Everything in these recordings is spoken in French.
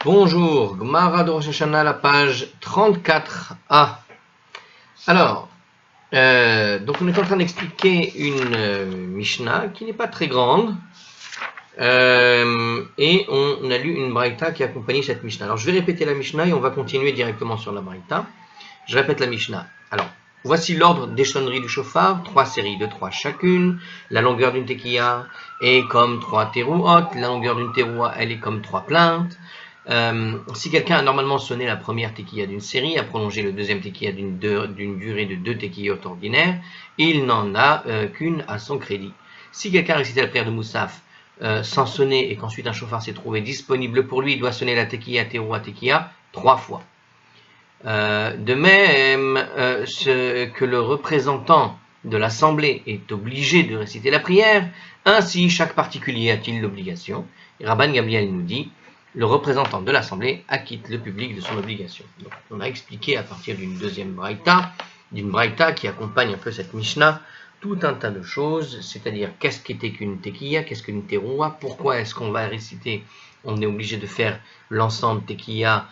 Bonjour, Gemara de Rosh Hashanah, la page 34a. Alors, donc on est en train d'expliquer une Mishnah qui n'est pas très grande, et on a lu une Braïta qui accompagne cette Mishnah. Alors je vais répéter la Mishnah et on va continuer directement sur la Braïta. Je répète la Mishnah. Alors, voici l'ordre des sonneries du shofar, 3 séries de 3 chacune. La longueur d'une tekiya est comme 3 terouot, la longueur d'une teroua, elle est comme 3 plaintes. Si quelqu'un a normalement sonné la première tekiya d'une série, a prolongé le deuxième tekiya d'une durée de 2 tekiyot ordinaires, il n'en a qu'une à son crédit. Si quelqu'un a récité la prière de Moussaf sans sonner et qu'ensuite un shofar s'est trouvé disponible pour lui, il doit sonner la tekiya, teroua, tekiya 3 fois. De même que le représentant de l'assemblée est obligé de réciter la prière, ainsi chaque particulier a-t-il l'obligation. Et Rabban Gamliel nous dit, le représentant de l'assemblée acquitte le public de son obligation. Donc, on a expliqué à partir d'une deuxième braïta, qui accompagne un peu cette Mishnah, tout un tas de choses, c'est-à-dire qu'est-ce qu'était qu'une tekiya, qu'est-ce qu'une teroua, pourquoi est-ce qu'on va réciter, on est obligé de faire l'ensemble tekiya,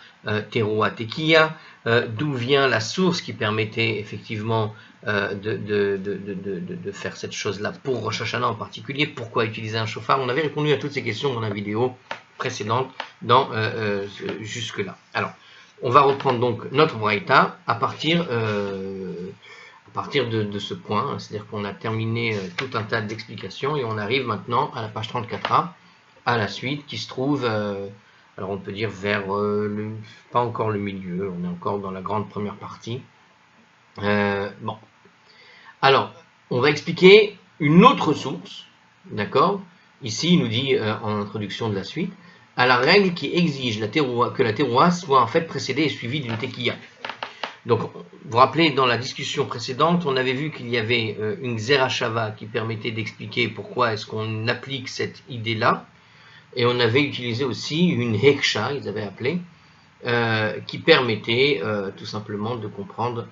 teroua, tekiya, d'où vient la source qui permettait effectivement de faire cette chose-là pour Rosh Hashanah en particulier, pourquoi utiliser un shofar. On avait répondu à toutes ces questions dans la vidéo précédente jusque-là. Alors, on va reprendre donc notre braïta à partir de ce point, c'est-à-dire qu'on a terminé tout un tas d'explications et on arrive maintenant à la page 34a, à la suite qui se trouve, alors on peut dire vers, pas encore le milieu, on est encore dans la grande première partie. Bon, alors on va expliquer une autre source, d'accord? Ici il nous dit en introduction de la suite, à la règle qui exige que la teroua soit en fait précédée et suivie d'une tekiya. Donc, vous vous rappelez, dans la discussion précédente, on avait vu qu'il y avait une Xerashava qui permettait d'expliquer pourquoi est-ce qu'on applique cette idée-là. Et on avait utilisé aussi une Heksha, ils avaient appelé, qui permettait tout simplement de comprendre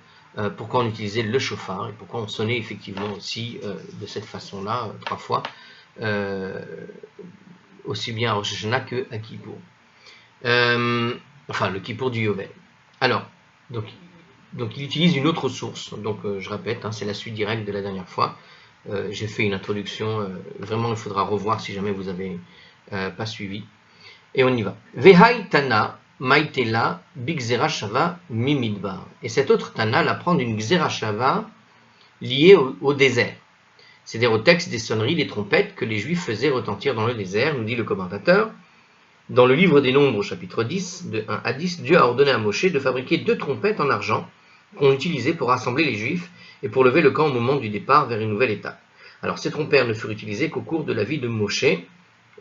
pourquoi on utilisait le shofar et pourquoi on sonnait effectivement aussi de cette façon-là, 3 fois, aussi bien à Rosh Hashanah que à Kippour. Enfin, le Kippour du Yovel. Alors, donc il utilise une autre source, donc je répète, c'est la suite directe de la dernière fois. J'ai fait une introduction, vraiment il faudra revoir si jamais vous avez pas suivi. Et on y va. Vehai Tana Maitela Bigzera Shava Mimidbar. Et cette autre Tana la prend d'une Gzera Shava liée au désert. C'est-à-dire au texte des sonneries, des trompettes que les Juifs faisaient retentir dans le désert, nous dit le commentateur. Dans le livre des Nombres, au chapitre 10, de 1 à 10, Dieu a ordonné à Moshe de fabriquer 2 trompettes en argent qu'on utilisait pour rassembler les Juifs et pour lever le camp au moment du départ vers une nouvelle étape. Alors ces trompettes ne furent utilisées qu'au cours de la vie de Moshe.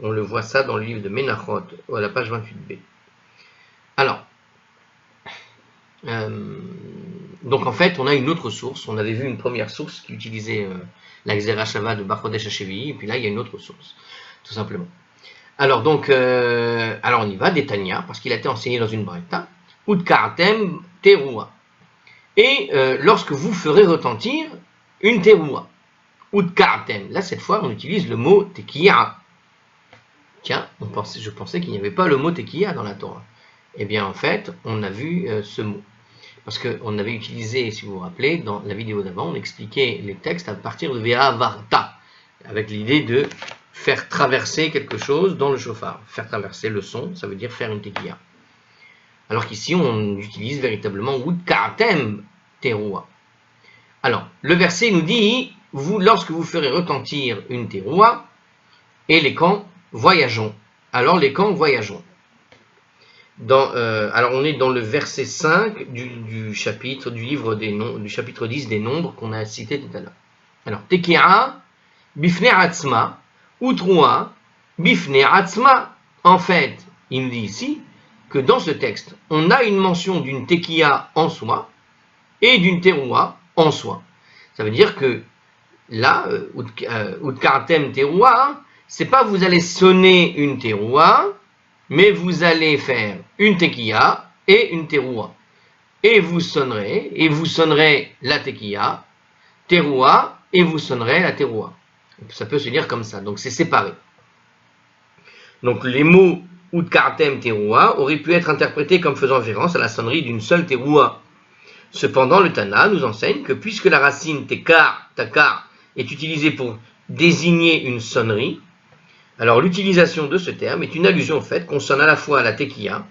On le voit ça dans le livre de Menachot, à la page 28b. Alors, donc en fait, on a une autre source. On avait vu une première source qui utilisait la Xerashava de Bachodesh Hashevi, et puis là, il y a une autre source, tout simplement. Alors donc, alors on y va, Détania, parce qu'il a été enseigné dans une braïta, Udkartem teroua. Et lorsque vous ferez retentir une teroua, Udkartem, là cette fois on utilise le mot tekiya. Tiens, je pensais qu'il n'y avait pas le mot tekiya dans la Torah. Eh bien en fait, on a vu ce mot. Parce qu'on avait utilisé, si vous vous rappelez, dans la vidéo d'avant, on expliquait les textes à partir de Ve'avarta, avec l'idée de faire traverser quelque chose dans le shofar. Faire traverser le son, ça veut dire faire une tekiya. Alors qu'ici, on utilise véritablement Udkartem teroua. Alors, le verset nous dit, lorsque vous ferez retentir une teroua, et les camps voyageons. Alors les camps voyageons. Alors on est dans le verset 5 du chapitre du livre du chapitre 10 des Nombres qu'on a cité tout à l'heure. Alors, tekiya bifne atzma, Utroua, bifne atzma. En fait, il nous dit ici que dans ce texte, on a une mention d'une tekiya en soi et d'une teroua en soi. Ça veut dire que là, Udkartem teroua, c'est pas vous allez sonner une teroua, mais vous allez faire une tekiya et une teroua. Et vous sonnerez la tekiya, teroua, et vous sonnerez la teroua. Ça peut se dire comme ça, donc c'est séparé. Donc les mots Udkartem teroua aurait pu être interprété comme faisant référence à la sonnerie d'une seule teroua. Cependant, le Tana nous enseigne que puisque la racine tekar, takar, est utilisée pour désigner une sonnerie, alors l'utilisation de ce terme est une allusion au fait qu'on sonne à la fois la tekiya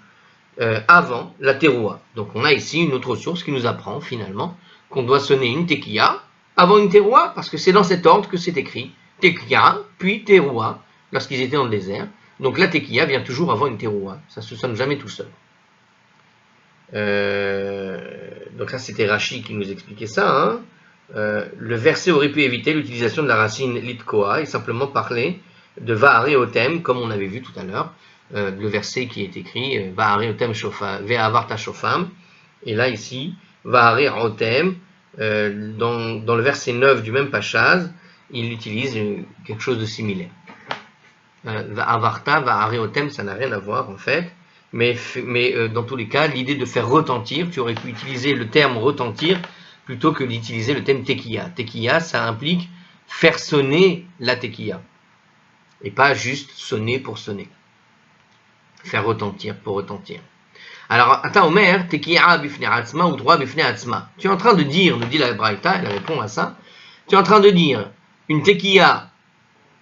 avant la teroua. Donc on a ici une autre source qui nous apprend finalement qu'on doit sonner une tekiya avant une teroua, parce que c'est dans cet ordre que c'est écrit. Tekiya, puis teroua, lorsqu'ils étaient dans le désert. Donc la tekiya vient toujours avant une teroua. Ça ne se sonne jamais tout seul. Donc là c'était Rashi qui nous expliquait ça. Hein. Le verset aurait pu éviter l'utilisation de la racine litkoa et simplement parler de Va'are Otem, comme on avait vu tout à l'heure. Le verset qui est écrit Va'are Otem Shofam, Ve'avarta Shofam. Et là ici, Va'are Otem, dans le verset 9 du même Pachaz, il utilise quelque chose de similaire. Va'avarta, Va'are Otem, ça n'a rien à voir en fait. Mais dans tous les cas, l'idée de faire retentir, tu aurais pu utiliser le terme retentir plutôt que d'utiliser le terme tekiya. Tekiya, ça implique faire sonner la tekiya. Et pas juste sonner pour sonner. Faire retentir pour retentir. Alors, Ata Omer, tekiya bifne atzma ou droit bifne atzma. Tu es en train de dire, nous dit la Braïta, elle répond à ça, tu es en train de dire une tekiya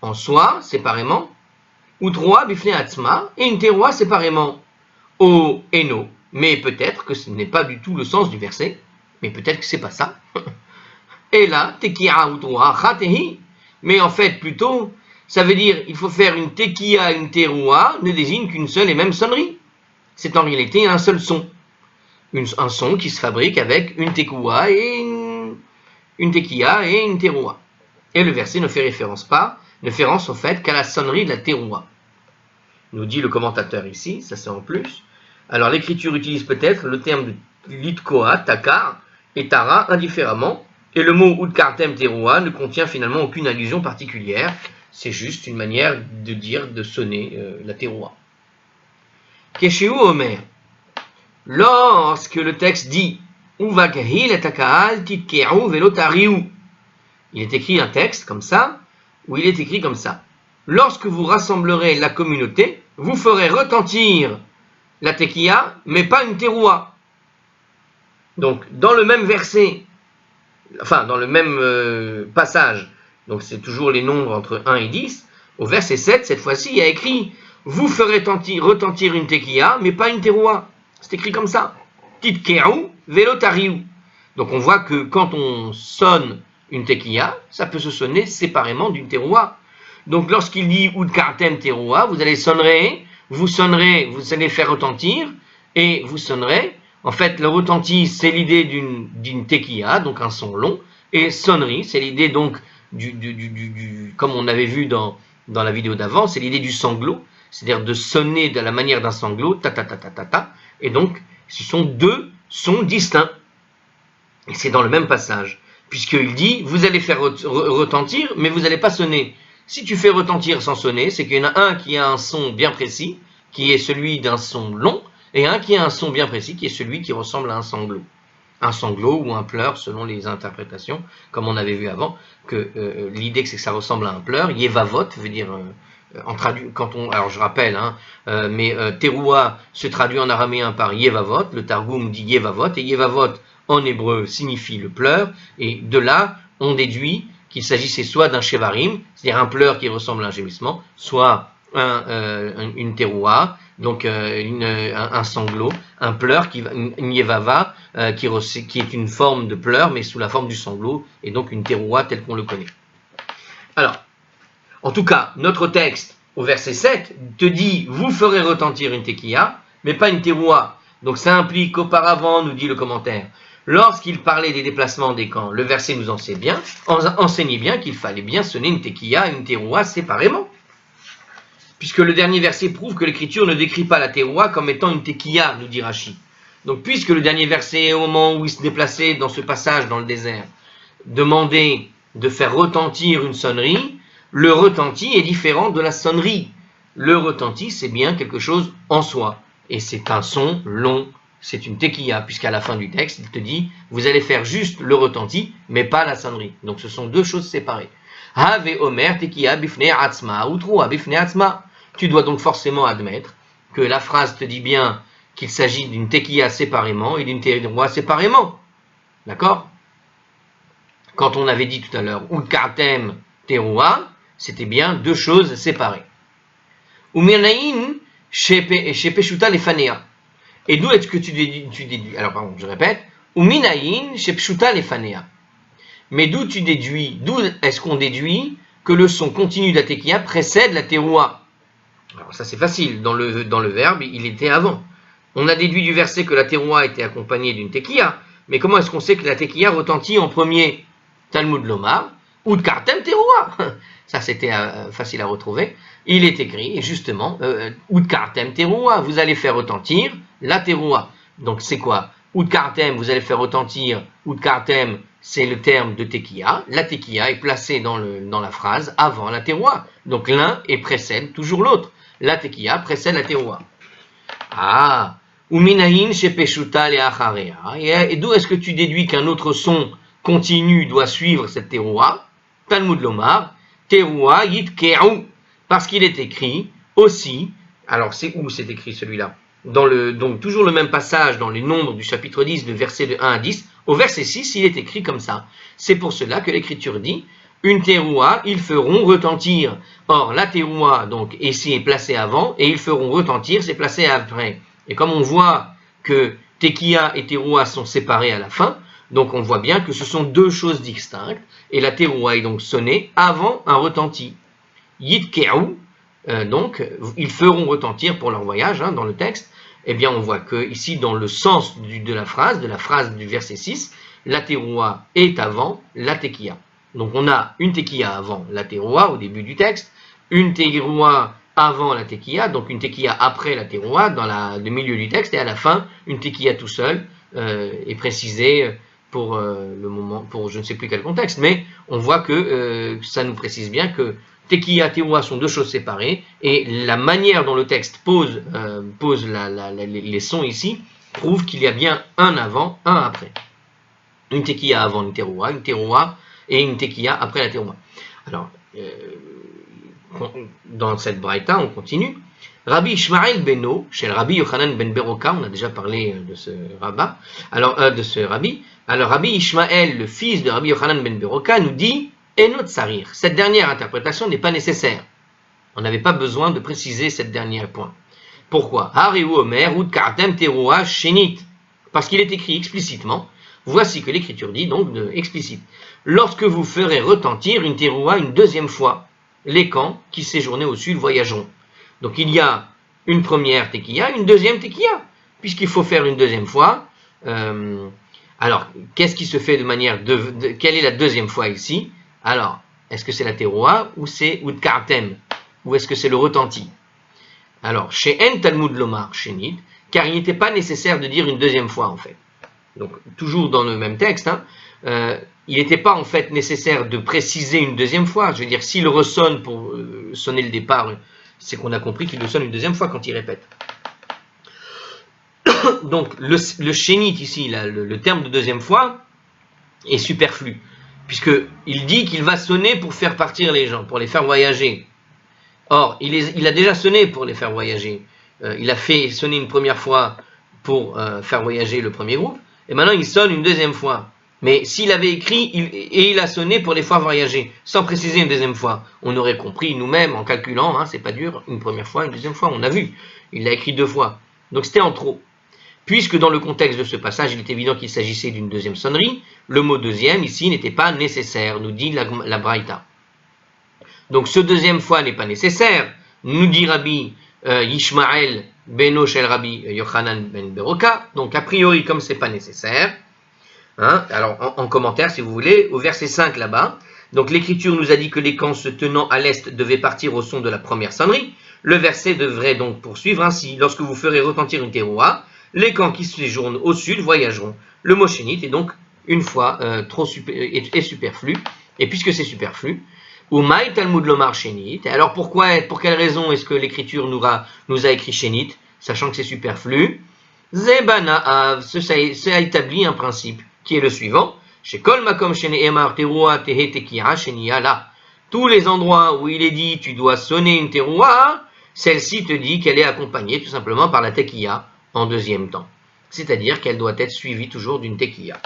en soi, séparément, ou droit bifne atzma, et une teroua séparément. O et no, mais peut-être que ce n'est pas du tout le sens du verset, mais peut-être que c'est pas ça. Et là, tekiya ou droit chatehi, mais en fait plutôt, ça veut dire il faut faire une tekiya, une teroua, ne désigne qu'une seule et même sonnerie. C'est en réalité un seul son. Un son qui se fabrique avec une tekoua et une tekiya et une teroua. Et le verset ne fait référence au fait qu'à la sonnerie de la teroua. Nous dit le commentateur ici, ça c'est en plus. Alors l'écriture utilise peut-être le terme de litkoa, takar et tara indifféremment, et le mot udkartem teroua ne contient finalement aucune allusion particulière, c'est juste une manière de dire, de sonner la teroua. Keshu Omer, lorsque le texte dit uvakahil et takal titkeru velotariu, il est écrit un texte comme ça, où il est écrit comme ça. Lorsque vous rassemblerez la communauté, vous ferez retentir la tekiya, mais pas une teroua. Donc, dans le même verset, enfin, dans le même passage, donc c'est toujours les nombres entre 1 et 10, au verset 7, cette fois-ci, il y a écrit « Vous ferez retentir une tekiya, mais pas une teroua ». C'est écrit comme ça. « Titkeru velotariu ». Donc, on voit que quand on sonne une tekiya, ça peut se sonner séparément d'une teroua. Donc, lorsqu'il dit « Udkartem teroua », vous allez vous allez faire retentir, et vous sonnerez. En fait, le retenti, c'est l'idée d'une tekiya, donc un son long, et sonnerie, c'est l'idée donc comme on avait vu dans la vidéo d'avant, c'est l'idée du sanglot, c'est-à-dire de sonner de la manière d'un sanglot, ta ta ta ta ta ta, et donc ce sont deux sons distincts. Et c'est dans le même passage, puisqu'il dit, vous allez faire retentir, mais vous n'allez pas sonner. Si tu fais retentir sans sonner, c'est qu'il y en a un qui a un son bien précis, qui est celui d'un son long, et un qui a un son bien précis, qui est celui qui ressemble à un sanglot. Un sanglot ou un pleur, selon les interprétations, comme on avait vu avant, que l'idée c'est que ça ressemble à un pleur. Yevavot veut dire, alors je rappelle, teroua se traduit en araméen par Yevavot, le Targum dit Yevavot, et Yevavot en hébreu signifie le pleur, et de là on déduit qu'il s'agissait soit d'un shevarim, c'est-à-dire un pleur qui ressemble à un gémissement, soit une teroua, donc un sanglot, un pleur, une yevava, qui est une forme de pleur, mais sous la forme du sanglot, et donc une teroua telle qu'on le connaît. Alors, en tout cas, notre texte, au verset 7, te dit, vous ferez retentir une tekiya, mais pas une teroua. Donc ça implique qu'auparavant, nous dit le commentaire, lorsqu'il parlait des déplacements des camps, le verset nous enseignait bien qu'il fallait bien sonner une tekiya et une teroua séparément. Puisque le dernier verset prouve que l'écriture ne décrit pas la teroua comme étant une tekiya, nous dit Rashi. Donc puisque le dernier verset, au moment où il se déplaçait dans ce passage dans le désert, demandait de faire retentir une sonnerie, le retenti est différent de la sonnerie. Le retenti, c'est bien quelque chose en soi. Et c'est un son long, c'est une tekiya, puisqu'à la fin du texte, il te dit, vous allez faire juste le retenti, mais pas la sonnerie. Donc ce sont deux choses séparées. Have Omer tekiya bifne atzma, ou troua bifne atzma. Tu dois donc forcément admettre que la phrase te dit bien qu'il s'agit d'une tekiya séparément et d'une teroua séparément. D'accord? Quand on avait dit tout à l'heure Udkartem teroua, c'était bien deux choses séparées. Uminayin shepeshuta lefanea. Et d'où est-ce que tu déduis? Alors pardon, je répète. Uminayin shepeshuta lefanea. Mais d'où est-ce qu'on déduit que le son continu de la tekiya précède la teroua? Alors ça c'est facile, dans le verbe, il était avant. On a déduit du verset que la teroua était accompagnée d'une tekiya, mais comment est-ce qu'on sait que la tekiya retentit en premier? Talmud Lomar, Udkartem teroua. Ça c'était facile à retrouver. Il est écrit, justement, Udkartem teroua, vous allez faire retentir la teroua. Donc c'est quoi? Udkartem, vous allez faire retentir, Udkartem, c'est le terme de tekiya. La tekiya est placée dans la phrase avant la teroua. Donc l'un précède toujours l'autre. La tekiya précède la teroua. Ah, Uminahin shepeshuta leacharea. Et d'où est-ce que tu déduis qu'un autre son continu doit suivre cette teroua? Talmud Lomar, teroua yitke'u. Parce qu'il est écrit aussi, alors c'est où c'est écrit celui-là? Donc toujours le même passage dans les nombres du chapitre 10, de versets de 1 à 10, au verset 6, il est écrit comme ça. C'est pour cela que l'écriture dit, une teroua, ils feront retentir. Or, la teroua, donc, ici est placée avant, et ils feront retentir, c'est placé après. Et comme on voit que tekiya et teroua sont séparés à la fin, donc on voit bien que ce sont deux choses distinctes, et la teroua est donc sonnée avant un retenti. Yitke'u, donc, ils feront retentir pour leur voyage, dans le texte. Eh bien, on voit que ici, dans le sens de la phrase du verset 6, la teroua est avant la tekiya. Donc, on a une tekiya avant la teroua au début du texte, une teroua avant la tekiya, donc une tekiya après la teroua dans le milieu du texte, et à la fin, une tekiya tout seul est précisée pour le moment, pour je ne sais plus quel contexte, mais on voit que ça nous précise bien que tekiya et teroua sont deux choses séparées, et la manière dont le texte pose les sons ici prouve qu'il y a bien un avant, un après. Une tekiya avant une teroua et une tekiya après la teroua. Alors, dans cette braïta, on continue. Rabbi Ishmael Beno, chez le Rabbi Yochanan ben Beroka, on a déjà parlé de ce rabbi. Alors, Rabbi Ishmael, le fils de Rabbi Yochanan ben Beroka, nous dit Enot Sarir. Cette dernière interprétation n'est pas nécessaire. On n'avait pas besoin de préciser cette dernière point. Pourquoi? Hareu Omer, Udkartem teroua shenit. Parce qu'il est écrit explicitement. Voici que l'écriture dit, donc explicite. Lorsque vous ferez retentir une teroua une deuxième fois, les camps qui séjournaient au sud voyageront. Donc il y a une première tekiya, une deuxième tekiya, puisqu'il faut faire une deuxième fois. Alors, qu'est-ce qui se fait de manière quelle est la deuxième fois ici? Alors, est-ce que c'est la teroua ou c'est Udkartem? Ou est-ce que c'est le retenti? Alors, chez En Talmud Lomar Shenit, car il n'était pas nécessaire de dire une deuxième fois en fait. Donc, toujours dans le même texte, il n'était pas en fait nécessaire de préciser une deuxième fois. Je veux dire, s'il ressonne pour sonner le départ, c'est qu'on a compris qu'il le sonne une deuxième fois quand il répète. Donc, le shenit ici, là, le terme de deuxième fois, est superflu, puisqu'il dit qu'il va sonner pour faire partir les gens, pour les faire voyager. Or, il a déjà sonné pour les faire voyager. Il a fait sonner une première fois pour faire voyager le premier groupe, et maintenant il sonne une deuxième fois. Mais s'il avait écrit il a sonné pour les faire voyager, sans préciser une deuxième fois, on aurait compris nous-mêmes en calculant, c'est pas dur, une première fois, une deuxième fois, on a vu. Il l'a écrit deux fois. Donc c'était en trop. Puisque dans le contexte de ce passage, il est évident qu'il s'agissait d'une deuxième sonnerie, le mot deuxième ici n'était pas nécessaire, nous dit la braïta. Donc ce deuxième fois n'est pas nécessaire, nous dit Rabbi Yishmael Beno Shel Rabbi Yochanan ben Beroka. Donc a priori, comme c'est pas nécessaire, alors en commentaire si vous voulez, au verset 5 là-bas, donc l'écriture nous a dit que les camps se tenant à l'est devaient partir au son de la première sonnerie. Le verset devrait donc poursuivre ainsi: lorsque vous ferez retentir une teroua, les camps qui séjournent au sud voyageront. Le mot shenit est donc une fois est superflu, et puisque c'est superflu, Umay Talmud Lomar Shenit. Alors pour quelle raison est-ce que l'écriture nous a écrit Shenit, sachant que c'est superflu? Zebanaav, ça a établi un principe qui est le suivant: chez Kol Makom Shene'emar Teroua Tehe Tekiya Sheniya La. Tous les endroits où il est dit tu dois sonner une teroua, celle-ci te dit qu'elle est accompagnée tout simplement par la tekiya en deuxième temps. C'est-à-dire qu'elle doit être suivie toujours d'une tekiya.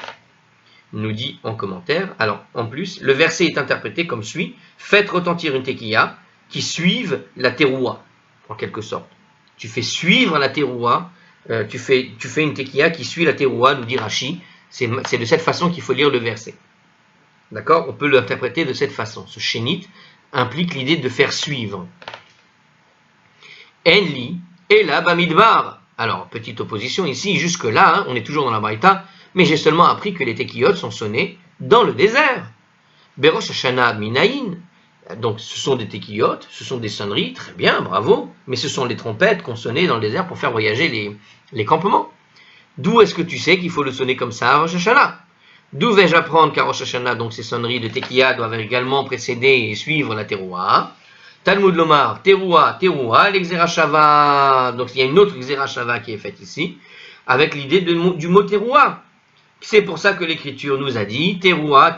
Nous dit en commentaire, alors en plus, le verset est interprété comme suit: faites retentir une tekiya qui suive la teroua, en quelque sorte. Tu fais suivre la teroua, tu fais une tekiya qui suit la teroua, nous dit Rashi. C'est de cette façon qu'il faut lire le verset. D'accord? On peut l'interpréter de cette façon. Ce shénit implique l'idée de faire suivre. Enli, et là, bamidbar. Alors, petite opposition ici, jusque-là, hein, on est toujours dans la Braïta, mais j'ai seulement appris que les tekiyot sont sonnés dans le désert. Berosh Hashanah minaïn. Donc, ce sont des tekiyot, ce sont des sonneries, très bien, bravo, mais ce sont les trompettes qu'on sonnait dans le désert pour faire voyager les campements. D'où est-ce que tu sais qu'il faut le sonner comme ça à Rosh Hashanah? D'où vais-je apprendre qu'à Rosh Hashanah, donc ces sonneries de tekiya doivent également précéder et suivre la teroua? Talmud Lomar, teroua, l'exerashava. Donc il y a une autre exerashava qui est faite ici, avec l'idée du mot teroua. C'est pour ça que l'écriture nous a dit teroua,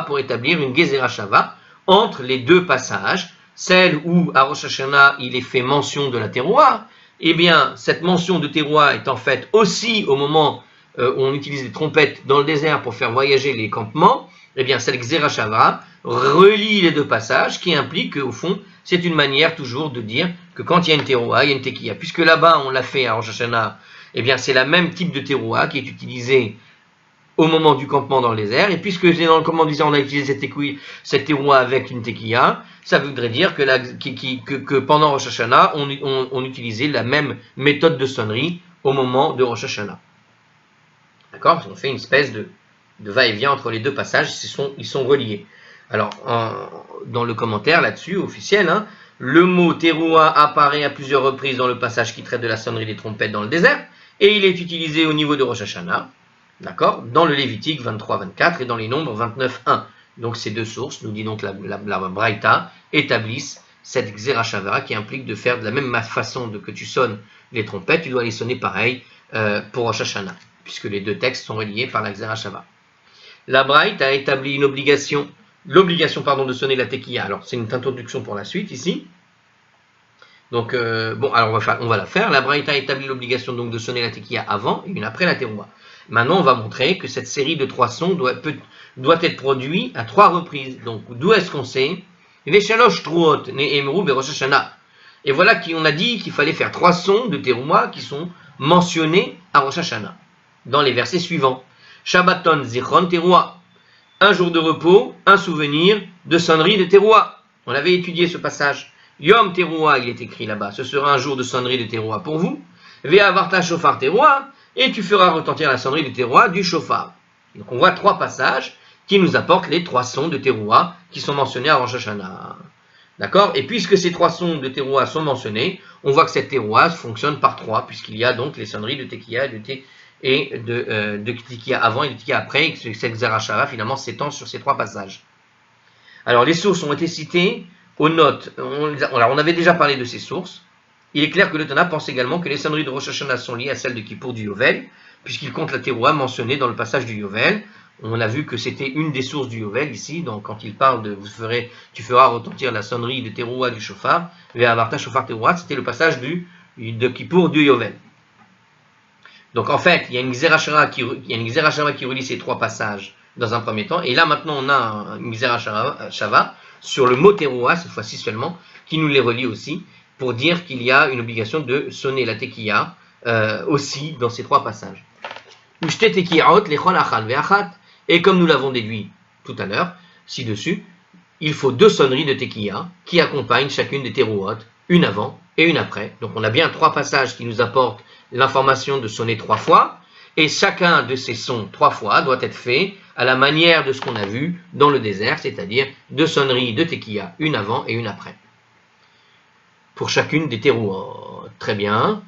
pour établir une gezerashava entre les deux passages, celle où à Rosh Hashanah il est fait mention de la teroua. Eh bien, cette mention de teroua est en fait aussi au moment où on utilise les trompettes dans le désert pour faire voyager les campements. Eh bien, cette Xerashava relie les deux passages, qui implique qu'au fond, c'est une manière toujours de dire que quand il y a une teroua, il y a une tekiya. Puisque là-bas, on l'a fait à Rosh Hashanah, eh bien, c'est la même type de teroua qui est utilisée au moment du campement dans le désert. Et puisque dans le campement du désert, on a utilisé cette teroua avec une tekiya, ça voudrait dire que pendant Rosh Hashanah, on utilisait la même méthode de sonnerie au moment de Rosh Hashanah. D'accord? On fait une espèce de va-et-vient entre les deux passages, ils sont reliés. Alors, dans le commentaire là-dessus, officiel, hein, le mot teroua apparaît à plusieurs reprises dans le passage qui traite de la sonnerie des trompettes dans le désert, et il est utilisé au niveau de Rosh Hashanah, d'accord, dans le Lévitique 23-24 et dans les Nombres 29-1. Donc ces deux sources, nous dit donc la Braïta, établissent cette Xerashava qui implique de faire de la même façon que tu sonnes les trompettes, tu dois les sonner pareil pour Rosh Hashanah, puisque les deux textes sont reliés par la Xerashava. La Braïta a établi l'obligation de sonner la tekiya. Alors c'est une introduction pour la suite ici. Donc alors on va la faire. La Braïta a établi l'obligation donc de sonner la tekiya avant et une après la teroua. Maintenant on va montrer que cette série de 3 sons doit être produite à 3 reprises. Donc d'où est-ce qu'on sait? Veshalosh truot ne'emru berosh Hashanah. Et voilà qu'on a dit qu'il fallait faire 3 sons de teroua qui sont mentionnés à Rosh Hashanah dans les versets suivants. Shabbaton zichron teroua. Un jour de repos, un souvenir de sonnerie de teroua. On avait étudié ce passage. Yom teroua, il est écrit là-bas. Ce sera un jour de sonnerie de teroua pour vous. Ve'avarta shofar teroua. Et tu feras retentir la sonnerie de teroua du shofar. Donc on voit 3 passages qui nous apportent les 3 sons de teroua qui sont mentionnés à Rosh Hashanah. D'accord? Et puisque ces 3 sons de teroua sont mentionnés, on voit que cette teroua fonctionne par 3, puisqu'il y a donc les sonneries de tekiya et de tekiya avant et de tekiya après, et que cette Xerashava finalement s'étend sur ces 3 passages. Alors les sources ont été citées aux notes. On avait déjà parlé de ces sources. Il est clair que le Tana pense également que les sonneries de Rosh Hashanah sont liées à celles de Kippour du Yovel, puisqu'il compte la teroua mentionnée dans le passage du Yovel. On a vu que c'était une des sources du Yovel ici, donc quand il parle de tu feras retentir la sonnerie de teroua du shofar, ve'avarta shofar teroua, c'était le passage de Kippour du Yovel. Donc en fait, il y a une Xerashava qui relie ces 3 passages dans un premier temps, et là maintenant on a une Xerashava sur le mot teroua, cette fois-ci seulement, qui nous les relie aussi, pour dire qu'il y a une obligation de sonner la tekiya aussi dans ces 3 passages. Et comme nous l'avons déduit tout à l'heure, ci-dessus, il faut 2 sonneries de tekiya qui accompagnent chacune des terouot, une avant et une après. Donc on a bien 3 passages qui nous apportent l'information de sonner 3 fois, et chacun de ces sons 3 fois doit être fait à la manière de ce qu'on a vu dans le désert, c'est-à-dire 2 sonneries de tekiya, une avant et une après. Pour chacune des terouot. Très bien.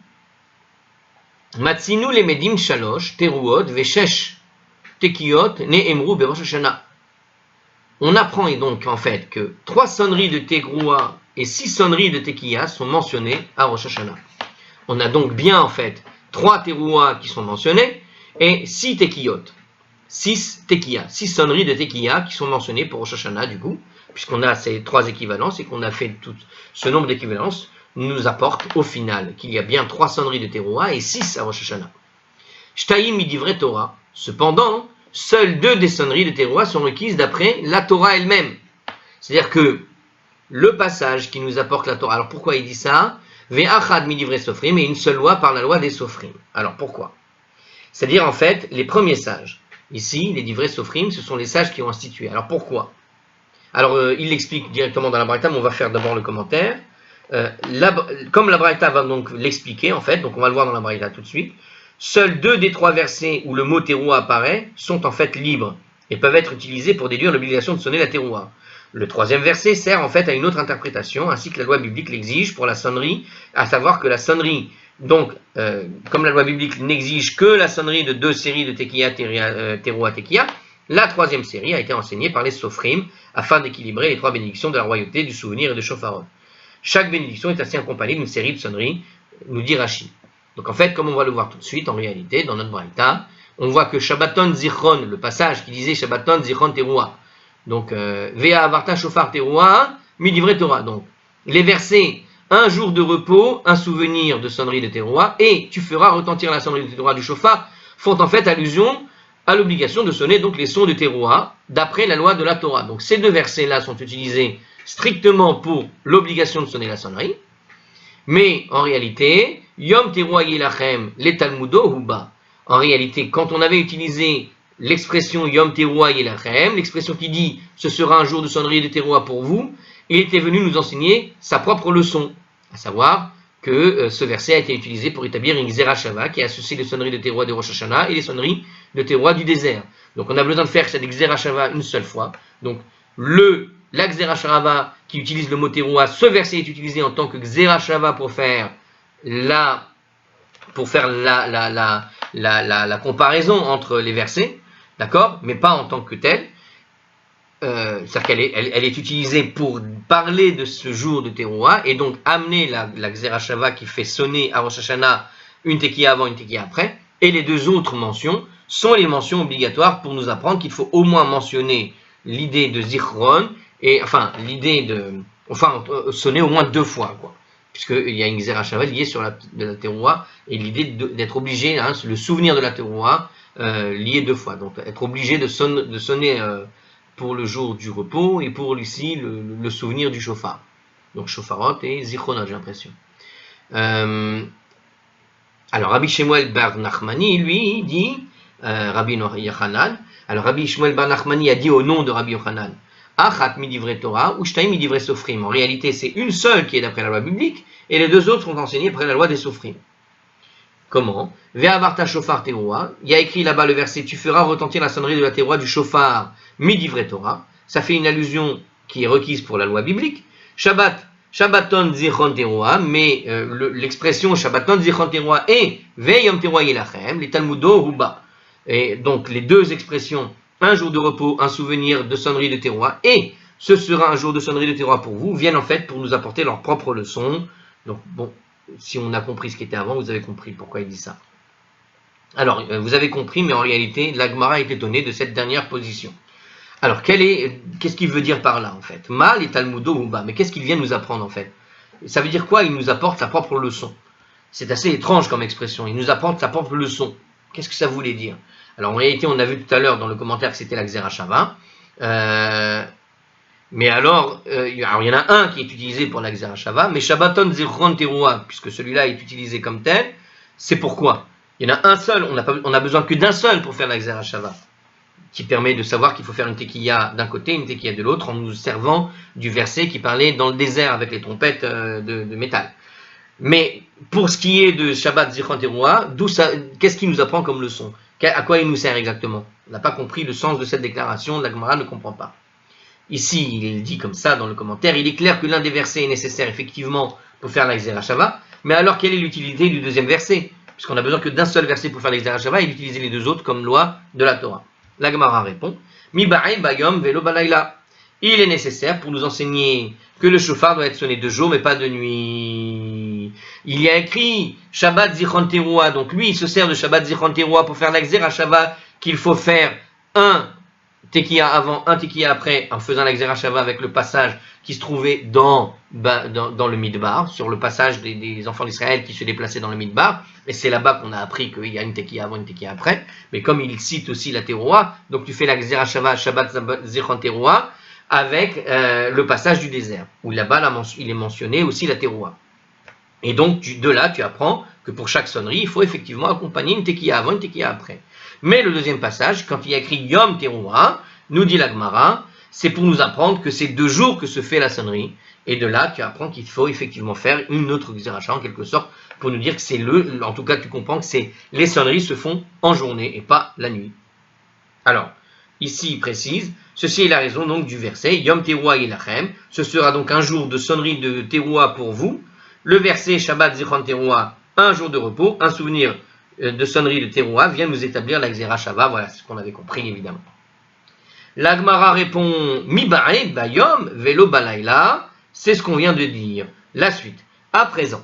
Matsinu le medim shalosh, terouot, veshesh, tekiyot, ne'emru berosh Hashanah. On apprend et donc en fait que 3 sonneries de teroua et 6 sonneries de tekiya sont mentionnées à Rosh Hashanah. On a donc bien en fait 3 terouas qui sont mentionnées et 6 tekiyot. 6 tekiya, 6 sonneries de tekiya qui sont mentionnées pour Rosh Hashanah du coup, puisqu'on a ces 3 équivalences et qu'on a fait tout ce nombre d'équivalences, nous apporte au final qu'il y a bien 3 sonneries de Terouah et 6 à Rosh Hashanah. Shtaim midivre Torah. Cependant, seules 2 des sonneries de Terouah sont requises d'après la Torah elle-même. C'est-à-dire que le passage qui nous apporte la Torah. Alors pourquoi il dit ça? Ve'achad midivre Sofrim, et une seule loi par la loi des Sofrim. Alors pourquoi? C'est-à-dire en fait les premiers sages. Ici, les divrei Sofrim, ce sont les sages qui ont institué. Alors pourquoi? Alors il l'explique directement dans la Braïta, mais on va faire d'abord le commentaire. Comme la Braïta va donc l'expliquer en fait, donc on va le voir dans la Braïta tout de suite. Seuls 2 des 3 versets où le mot Terouah apparaît sont en fait libres et peuvent être utilisés pour déduire l'obligation de sonner la Terouah. Le 3e verset sert en fait à une autre interprétation, ainsi que la loi biblique l'exige pour la sonnerie, à savoir que la sonnerie, donc, comme la loi biblique n'exige que la sonnerie de 2 séries de Tekiya, Terouah, Tekiya, la 3e série a été enseignée par les Sofrim afin d'équilibrer les 3 bénédictions de la royauté, du souvenir et de Shofarot. Chaque bénédiction est ainsi accompagnée d'une série de sonneries, nous dit Rashi. Donc en fait, comme on va le voir tout de suite, en réalité, dans notre Braïta, on voit que Shabbaton Zichron, le passage qui disait Shabbaton Zichron Terouah, donc Vea Avarta Shofar Terouah, Midivre Torah, donc les versets un jour de repos, un souvenir de sonnerie de Terouah, et tu feras retentir la sonnerie de Terouah du Shofar, font en fait allusion à l'obligation de sonner donc les sons de Terouah d'après la loi de la Torah. Donc ces 2 versets-là sont utilisés strictement pour l'obligation de sonner la sonnerie, mais en réalité, Yom Terouah Yelachem, les Talmudo Huba. En réalité, quand on avait utilisé l'expression Yom Terouah Yelachem, l'expression qui dit ce sera un jour de sonnerie de Terouah pour vous, il était venu nous enseigner sa propre leçon, à savoir que ce verset a été utilisé pour établir une Xera Shava qui associe les sonneries de Terouah de Rosh Hashanah et les sonneries de Terouah du désert. Donc on a besoin de faire cette Xera Shava une seule fois. Donc la Xera Shava qui utilise le mot Terouah, ce verset est utilisé en tant que Xera Shava pour faire la comparaison entre les versets, d'accord, mais pas en tant que tel. C'est-à-dire qu'elle est utilisée pour parler de ce jour de Terouah et donc amener la Xera Shava qui fait sonner à Rosh Hashanah une Tekiya avant, une Tekiya après. Et les 2 autres mentions sont les mentions obligatoires pour nous apprendre qu'il faut au moins mentionner l'idée de Zichron, et enfin l'idée de sonner au moins 2 fois, quoi. Puisqu'il y a une Xera Shava liée sur la Terouah et l'idée d'être obligé, hein, le souvenir de la Terouah lié 2 fois. Donc être obligé de sonner pour le jour du repos et pour ici le souvenir du Shofar. Donc Shofarot et Zichronot, j'ai l'impression. Alors Rabbi Shemuel bar Nachmani, lui, dit, Rabbi Yochanan, alors Rabbi Shemuel bar Nachmani a dit au nom de Rabbi Yochanan, Achat midivre Torah ou Shtaim midivre Sofrim. En réalité, c'est une seule qui est d'après la loi biblique et les 2 autres sont enseignées après la loi des Sofrim. Comment? Ve'avarta shofar terouah. Il y a écrit là-bas le verset, tu feras retentir la sonnerie de la terouah du shofar midivre Torah. Ça fait une allusion qui est requise pour la loi biblique. Shabbaton zichron terouah, mais l'expression Shabbaton zichron terouah et ve'yom terouah yelachem, les Talmudo Huba. Et donc les 2 expressions, un jour de repos, un souvenir de sonnerie de Terouah, et ce sera un jour de sonnerie de Terouah pour vous, viennent en fait pour nous apporter leur propre leçon. Donc bon, si on a compris ce qui était avant, vous avez compris pourquoi il dit ça. Alors, vous avez compris, mais en réalité, la Gemara est étonnée de cette dernière position. Alors, qu'est-ce qu'il veut dire par là, en fait? Mal et Talmudo Huba, mais qu'est-ce qu'il vient nous apprendre, en fait? Ça veut dire quoi? Il nous apporte sa propre leçon. C'est assez étrange comme expression, il nous apporte sa propre leçon. Qu'est-ce que ça voulait dire? Alors, en réalité, on a vu tout à l'heure dans le commentaire que c'était la Xera Shava. Mais alors, il y en a un qui est utilisé pour la Xera Shava, mais Shabbaton Zichron Terouah, puisque celui-là est utilisé comme tel, c'est pourquoi? Il y en a un seul, on a besoin que d'un seul pour faire la Xera Shava, qui permet de savoir qu'il faut faire une Tekiya d'un côté, une Tekiya de l'autre, en nous servant du verset qui parlait dans le désert avec les trompettes de métal. Mais pour ce qui est de Shabbat Zichron Terouah, qu'est-ce qu'il nous apprend comme leçon? À quoi il nous sert exactement? On n'a pas compris le sens de cette déclaration, la Gemara ne comprend pas. Ici, il dit comme ça dans le commentaire, il est clair que l'un des versets est nécessaire effectivement pour faire la Xera Shava, mais alors quelle est l'utilité du 2e verset? Puisqu'on a besoin que d'un seul verset pour faire la Xera Shava et d'utiliser les 2 autres comme loi de la Torah. La Gemara répond, Mi ba'ay bayom velo balayla. Il est nécessaire pour nous enseigner que le shofar doit être sonné de jour mais pas de nuit. Il y a écrit Shabbat Zichron Terouah, donc lui il se sert de Shabbat Zichron Terouah pour faire la Xera Shava qu'il faut faire un tekiya avant, un tekiya après, en faisant la Xéra Shava avec le passage qui se trouvait dans le Midbar, sur le passage des enfants d'Israël qui se déplaçaient dans le Midbar, et c'est là-bas qu'on a appris qu'il y a une tekiya avant, une tekiya après, mais comme il cite aussi la teroua, donc tu fais la Xéra Shava, Shabbat Zichron teroua, avec le passage du désert, où là-bas il est mentionné aussi la teroua. Et donc de là tu apprends que pour chaque sonnerie, il faut effectivement accompagner une tekiya avant, une tekiya après. Mais le deuxième passage, quand il y a écrit Yom Teroua, nous dit la Gemara, c'est pour nous apprendre que c'est 2 jours que se fait la sonnerie. Et de là, tu apprends qu'il faut effectivement faire une autre Xéracha en quelque sorte, pour nous dire que c'est en tout cas tu comprends que les sonneries se font en journée et pas la nuit. Alors, ici il précise, ceci est la raison donc du verset, Yom Teroua Yelachem, ce sera donc un jour de sonnerie de Teroua pour vous. Le verset Shabbat Zichron Teroua, un jour de repos, un souvenir de sonnerie de Teroua vient nous établir la Xéra Shava, voilà ce qu'on avait compris évidemment. La Gemara répond Mibae Bayom Velo Balayla, c'est ce qu'on vient de dire. La suite, à présent,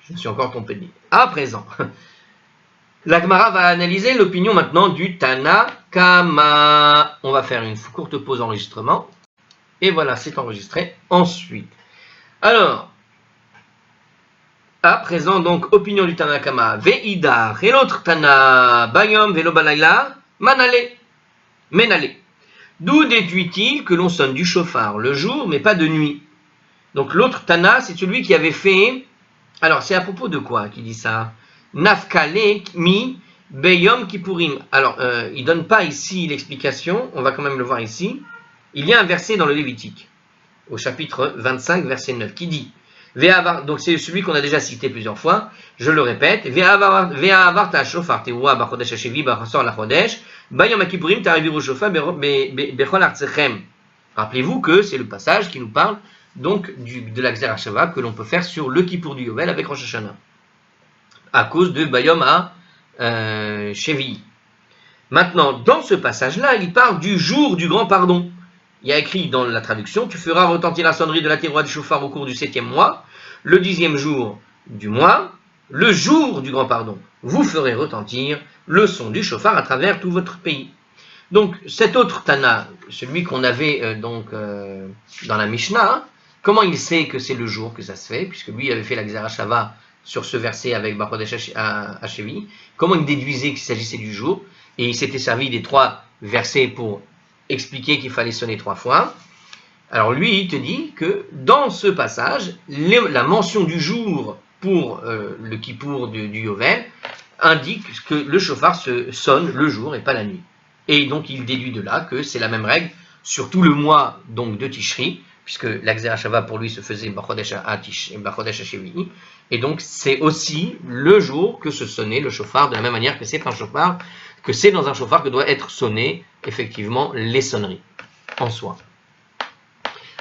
je me suis encore trompé de dire, à présent, la Gemara va analyser l'opinion maintenant du Tana Kama. On va faire une courte pause enregistrement, et voilà, c'est enregistré ensuite. Alors, à présent, donc, opinion du Tana Kama, Ve'idar, et l'autre Tana, Bayom, Velo Balayla, Manale, Menale. D'où déduit-il que l'on sonne du chauffard le jour, mais pas de nuit? Donc, l'autre Tana, c'est celui qui avait fait. Alors, c'est à propos de quoi qui dit ça? Nafkale mi Beyom Kippurim. Alors, il ne donne pas ici l'explication, on va quand même le voir ici. Il y a un verset dans le Lévitique, au chapitre 25, verset 9, qui dit. Donc c'est celui qu'on a déjà cité plusieurs fois, je le répète. Rappelez-vous que c'est le passage qui nous parle donc de la Xéra Shava que l'on peut faire sur le Kippour du Yovel avec Rosh Hashanah, à cause de Bayom à Shevi. Maintenant, dans ce passage-là, il parle du jour du grand pardon. Il y a écrit dans la traduction, tu feras retentir la sonnerie de la teroua du chauffard au cours du 7e mois, le 10e jour du mois, le jour du grand pardon. Vous ferez retentir le son du chauffard à travers tout votre pays. Donc, cet autre Tana, celui qu'on avait dans la Mishnah, comment il sait que c'est le jour que ça se fait, puisque lui avait fait la Xéra Shava sur ce verset avec Bachodesh Hashevi, comment il déduisait qu'il s'agissait du jour, et il s'était servi des 3 versets pour expliquer qu'il fallait sonner 3 fois. Alors lui, il te dit que dans ce passage, la mention du jour pour le Kippour du Yovel indique que le chauffard se sonne le jour et pas la nuit. Et donc il déduit de là que c'est la même règle sur tout le mois donc de Tishri, puisque la Xéra Shava pour lui se faisait Bachodesh Hashevi, et donc c'est aussi le jour que se sonnait le chauffard, de la même manière que c'est dans un chauffard que doit être sonné effectivement les sonneries en soi.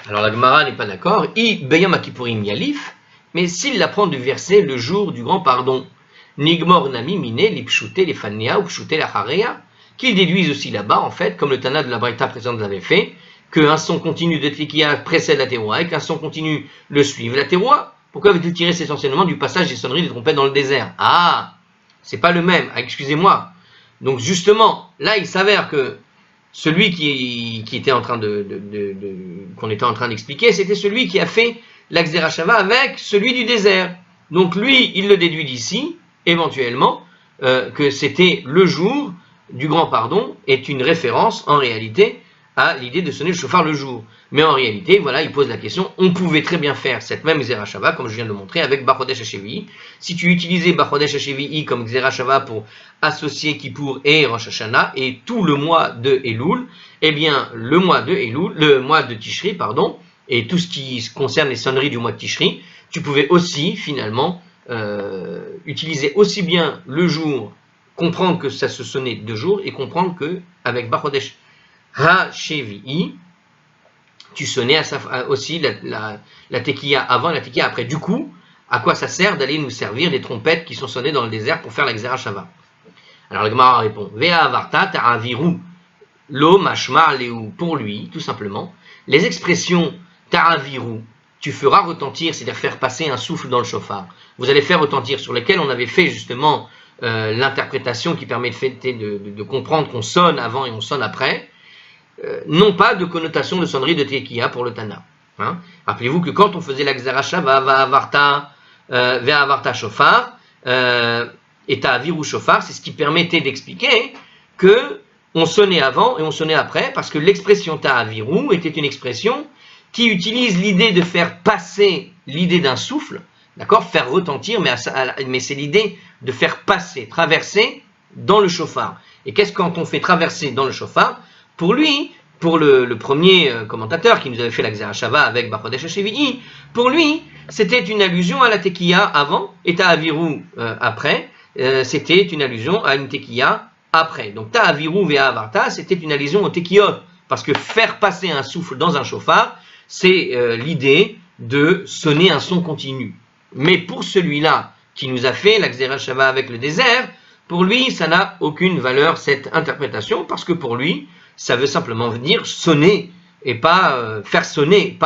Alors la Gemara n'est pas d'accord. I Beyom Kippurim Yalif, mais s'il l'apprend du verset le jour du grand pardon, Nigmor Nami Mine Lipshute Lefania ou Pshute Lacharea, qu'il déduise aussi là-bas en fait, comme le Tana de la Braïta précédente l'avait fait, qu'un son continu de Tekiya précède la teroua et qu'un son continu le suive la teroua. Pourquoi avait-il tiré ces enseignements du passage des sonneries des trompettes dans le désert? Ah, c'est pas le même. Ah, excusez-moi. Donc justement, là il s'avère que celui qui était en train qu'on était en train d'expliquer, c'était celui qui a fait la Xéra Shava avec celui du désert. Donc lui, il le déduit d'ici, éventuellement, que c'était le jour du grand pardon, est une référence en réalité à l'idée de sonner le chauffard le jour. Mais en réalité, voilà, il pose la question, on pouvait très bien faire cette même Xéra Shava, comme je viens de le montrer, avec Bachodesh Hashevi. Si tu utilisais Bachodesh Hashevi comme Xéra Shava pour associer Kippour et Rosh Hashanah, et tout le mois de Elul, eh bien, le mois de Tishri, pardon, et tout ce qui concerne les sonneries du mois de Tishri, tu pouvais aussi, finalement, utiliser aussi bien le jour, comprendre que ça se sonnait 2 jours, et comprendre que, avec Bachodesh Hashevi, tu sonnais aussi la tekiya avant et la tekiya après. Du coup, à quoi ça sert d'aller nous servir des trompettes qui sont sonnées dans le désert pour faire la Xéra Shava? Alors le Gemara répond, Vea avarta ta'aviru lo mashma leu, pour lui, tout simplement, les expressions ta'aviru, tu feras retentir, c'est-à-dire faire passer un souffle dans le chauffard. Vous allez faire retentir, sur lesquels on avait fait justement l'interprétation qui permet de comprendre qu'on sonne avant et on sonne après. n'ont pas de connotation de sonnerie de Tekiya pour le Tana. Hein. Rappelez-vous que quand on faisait la Gzera Shava, Ve'avarta Shofar, et Ta'aviru Shofar, c'est ce qui permettait d'expliquer que on sonnait avant et on sonnait après, parce que l'expression Ta'aviru était une expression qui utilise l'idée de faire passer l'idée d'un souffle, d'accord, faire retentir, mais c'est l'idée de faire passer, traverser dans le shofar. Et qu'est-ce quand on fait traverser dans le shofar? Pour lui, pour le premier commentateur qui nous avait fait la Gzera Shava avec Bachodesh HaShevi'i, pour lui, c'était une allusion à la Tekiya avant, et Ta'aviru après, c'était une allusion à une Tekiya après. Donc Ta'aviru Ve'avarta, c'était une allusion au Tekiyot, parce que faire passer un souffle dans un shofar, c'est l'idée de sonner un son continu. Mais pour celui-là qui nous a fait la Gzera Shava avec le désert, pour lui, ça n'a aucune valeur, cette interprétation, parce que pour lui, ça veut simplement dire sonner, et pas faire sonner,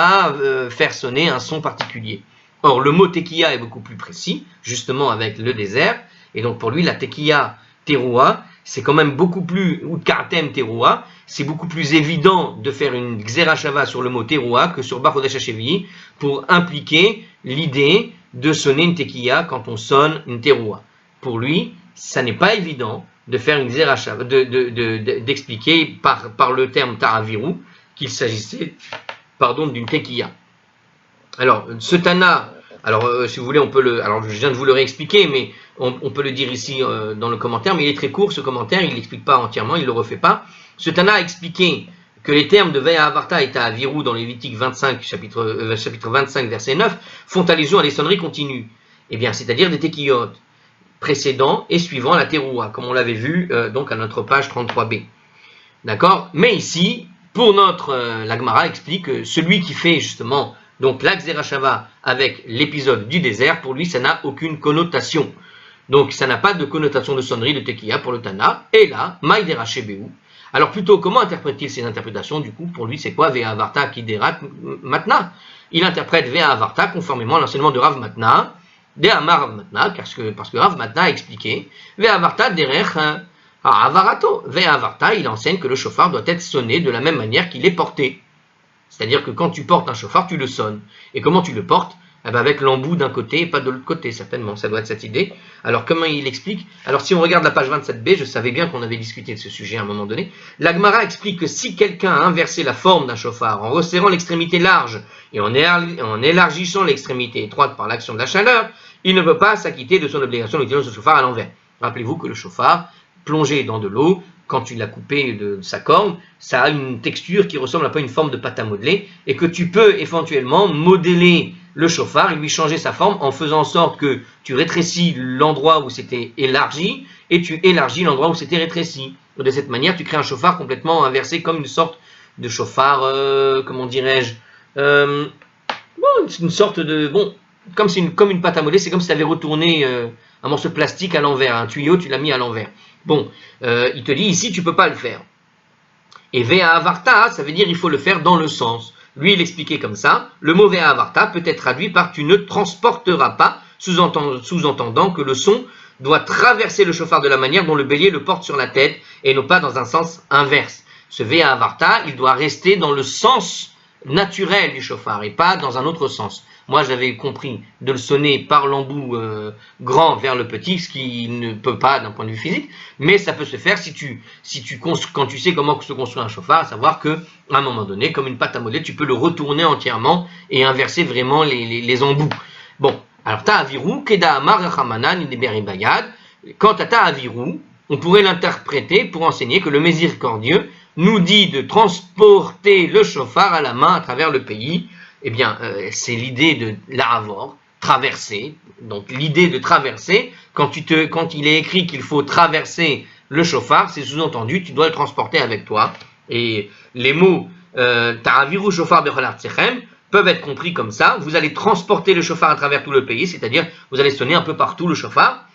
faire sonner un son particulier. Or, le mot Tekiya est beaucoup plus précis, justement avec le désert, et donc pour lui, la Tekiya Teroua, c'est quand même beaucoup plus, ou Kartem Teroua, c'est beaucoup plus évident de faire une Gzera Shava sur le mot Teroua que sur Bachodesh HaShevi'i pour impliquer l'idée de sonner une Tekiya quand on sonne une Teroua. Pour lui, ça n'est pas évident de faire une Gzera Shava, d'expliquer par le terme Ta'aviru qu'il s'agissait d'une Tekiya. Alors, ce Tana, si vous voulez, on peut alors je viens de vous le réexpliquer, mais on peut le dire ici dans le commentaire, mais il est très court ce commentaire, il ne l'explique pas entièrement, il ne le refait pas. Ce Tana a expliqué que les termes de Ve'avarta et Ta'aviru dans Lévitique 25, chapitre 25, verset 9, font allusion à des sonneries continues. Eh bien, c'est-à-dire des Tekiyot, précédents et suivant la Teroua, comme on l'avait vu donc à notre page 33b. D'accord? Mais ici, pour la Gemara explique que celui qui fait justement donc la Gzera Shava avec l'épisode du désert, pour lui, ça n'a aucune connotation. Donc, ça n'a pas de connotation de sonnerie de Tekiya pour le Tana. Et là, Maïdera Shebeu. Alors, plutôt, comment interprète-t-il ces interprétations? Du coup, pour lui, c'est quoi Ve'avarta Kiderat Matna? Il interprète Ve'avarta conformément à l'enseignement de Rav Matna, de Amar Rav Matna, parce que Rav Matna a expliqué Ve'avarta derech Avarato. Ve'avarta, il enseigne que le shofar doit être sonné de la même manière qu'il est porté. C'est-à-dire que quand tu portes un shofar, tu le sonnes. Et comment tu le portes? Avec l'embout d'un côté et pas de l'autre côté, certainement. Ça doit être cette idée. Alors, comment il explique? Alors, si on regarde la page 27b, je savais bien qu'on avait discuté de ce sujet à un moment donné. La Gemara explique que si quelqu'un a inversé la forme d'un shofar en resserrant l'extrémité large et en élargissant l'extrémité étroite par l'action de la chaleur, il ne peut pas s'acquitter de son obligation d'utiliser ce shofar à l'envers. Rappelez-vous que le shofar, plongé dans de l'eau, quand tu l'as coupé de sa corne, ça a une texture qui ressemble un peu à une forme de pâte à modeler, et que tu peux éventuellement modeler le shofar et lui changer sa forme en faisant en sorte que tu rétrécis l'endroit où c'était élargi, et tu élargis l'endroit où c'était rétréci. De cette manière, tu crées un shofar complètement inversé, comme une sorte de shofar, comment dirais-je, c'est une sorte de, comme une pâte à modeler, c'est comme si tu avais retourné un morceau de plastique à l'envers, un tuyau, tu l'as mis à l'envers. Bon, il te dit ici, tu ne peux pas le faire. Et Ve'avarta, ça veut dire il faut le faire dans le sens. Lui, il expliquait comme ça. Le mot Ve'avarta peut être traduit par tu ne transporteras pas, sous-entendant que le son doit traverser le shofar de la manière dont le bélier le porte sur la tête et non pas dans un sens inverse. Ce Ve'avarta, il doit rester dans le sens naturel du shofar et pas dans un autre sens. Moi, j'avais compris de le sonner par l'embout grand vers le petit, ce qui ne peut pas d'un point de vue physique, mais ça peut se faire quand tu sais comment se construit un shofar, à savoir que à un moment donné, comme une pâte à modeler, tu peux le retourner entièrement et inverser vraiment les embouts. Bon, alors Ta'aviru, Keda Amar Rachamanan Ideberi Bayad. Quant à Ta'aviru, on pourrait l'interpréter pour enseigner que le miséricordieux nous dit de transporter le shofar à la main à travers le pays. Eh bien, c'est l'idée de l'Aravor, traverser. Donc, l'idée de traverser, quand il est écrit qu'il faut traverser le shofar, c'est sous-entendu, tu dois le transporter avec toi. Et les mots Ta'aviru shofar bechol artechem peuvent être compris comme ça. Vous allez transporter le shofar à travers tout le pays, c'est-à-dire vous allez sonner un peu partout le shofar.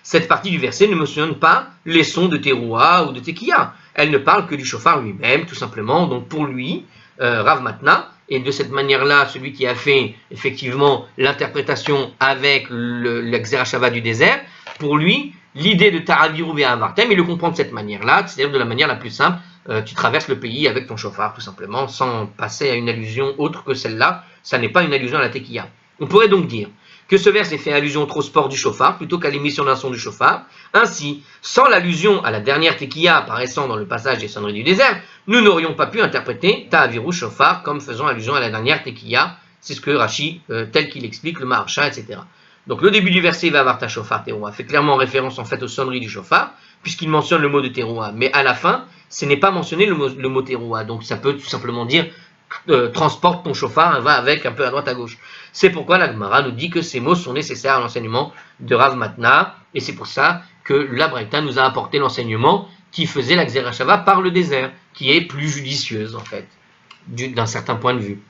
Cette partie du verset ne mentionne pas les sons de Teroua ou de Tekiya. Elle ne parle que du shofar lui-même, tout simplement. Donc, pour lui, Rav Matna, et de cette manière-là, celui qui a fait effectivement l'interprétation avec la Gzera Shava du désert, pour lui, l'idée de Ta'aviru Ve'avartem, il le comprend de cette manière-là, c'est-à-dire de la manière la plus simple, tu traverses le pays avec ton chauffard, tout simplement, sans passer à une allusion autre que celle-là. Ça n'est pas une allusion à la tekiya. On pourrait donc dire que ce verset fait allusion au transport du chauffard plutôt qu'à l'émission d'un son du chauffard. Ainsi, sans l'allusion à la dernière tekiya apparaissant dans le passage des sonneries du désert, nous n'aurions pas pu interpréter ta'aviru chauffard comme faisant allusion à la dernière tekiya. C'est ce que Rashi, tel qu'il explique, le Maharsha, etc. Donc le début du verset va avoir ta chauffard teroua, fait clairement référence en fait aux sonneries du chauffard, puisqu'il mentionne le mot de teroua. Mais à la fin, ce n'est pas mentionné le mot teroua. Donc ça peut tout simplement dire transporte ton chauffard, va avec un peu à droite à gauche. C'est pourquoi la Gemara nous dit que ces mots sont nécessaires à l'enseignement de Rav Matna, et c'est pour ça que la Braïta nous a apporté l'enseignement qui faisait la Xerashava par le désert, qui est plus judicieuse en fait, d'un certain point de vue.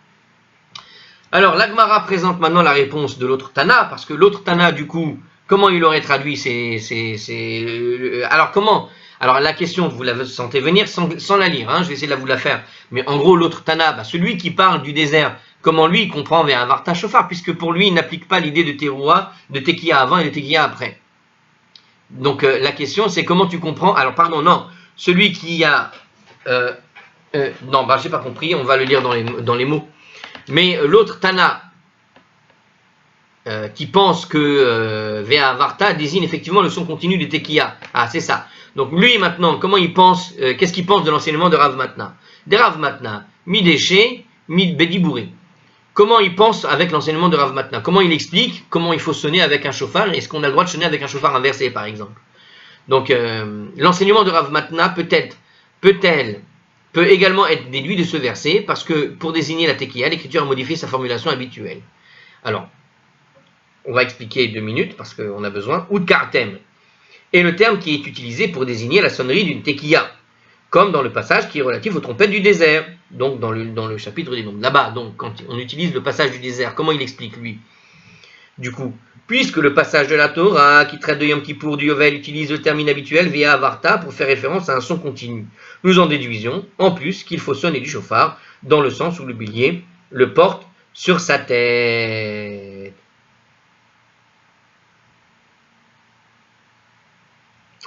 Alors, l'Agmara présente maintenant la réponse de l'autre Tana, parce que l'autre Tana, du coup, comment il aurait traduit alors, comment? Alors, la question, vous la sentez venir sans la lire, hein, je vais essayer de vous la faire. Mais en gros, l'autre Tana, celui qui parle du désert, comment lui, il comprend vers un Varta Shofar, puisque pour lui, il n'applique pas l'idée de Teroua, de Tekiya avant et de Tekiya après. Donc, la question, c'est comment tu comprends? Alors, pardon, non, celui qui a... non, j'ai pas compris, on va le lire dans les mots. Mais l'autre Tana, qui pense que Vea Varta désigne effectivement le son continu de Tekiya. Ah, c'est ça. Donc lui maintenant, comment il pense, qu'est-ce qu'il pense de l'enseignement de Rav Matna? Des Rav Matna, mi-déché, mi-bédibouré. Comment il pense avec l'enseignement de Rav Matna? Comment il explique comment il faut sonner avec un chauffard? Est-ce qu'on a le droit de sonner avec un chauffard inversé, par exemple? Donc l'enseignement de Rav Matna peut également être déduit de ce verset, parce que pour désigner la tekiya, l'écriture a modifié sa formulation habituelle. Alors, on va expliquer 2 minutes, parce qu'on a besoin. Udkartem est le terme qui est utilisé pour désigner la sonnerie d'une tekiya, comme dans le passage qui est relatif aux trompettes du désert, donc dans le chapitre des nombres. Là-bas, donc, quand on utilise le passage du désert, comment il explique, lui? Du coup, puisque le passage de la Torah, qui traite de Yom Kippour, du Yovel, utilise le terme inhabituel Vea Varta pour faire référence à un son continu, nous en déduisions, en plus, qu'il faut sonner du chauffard, dans le sens où le bélier le porte sur sa tête.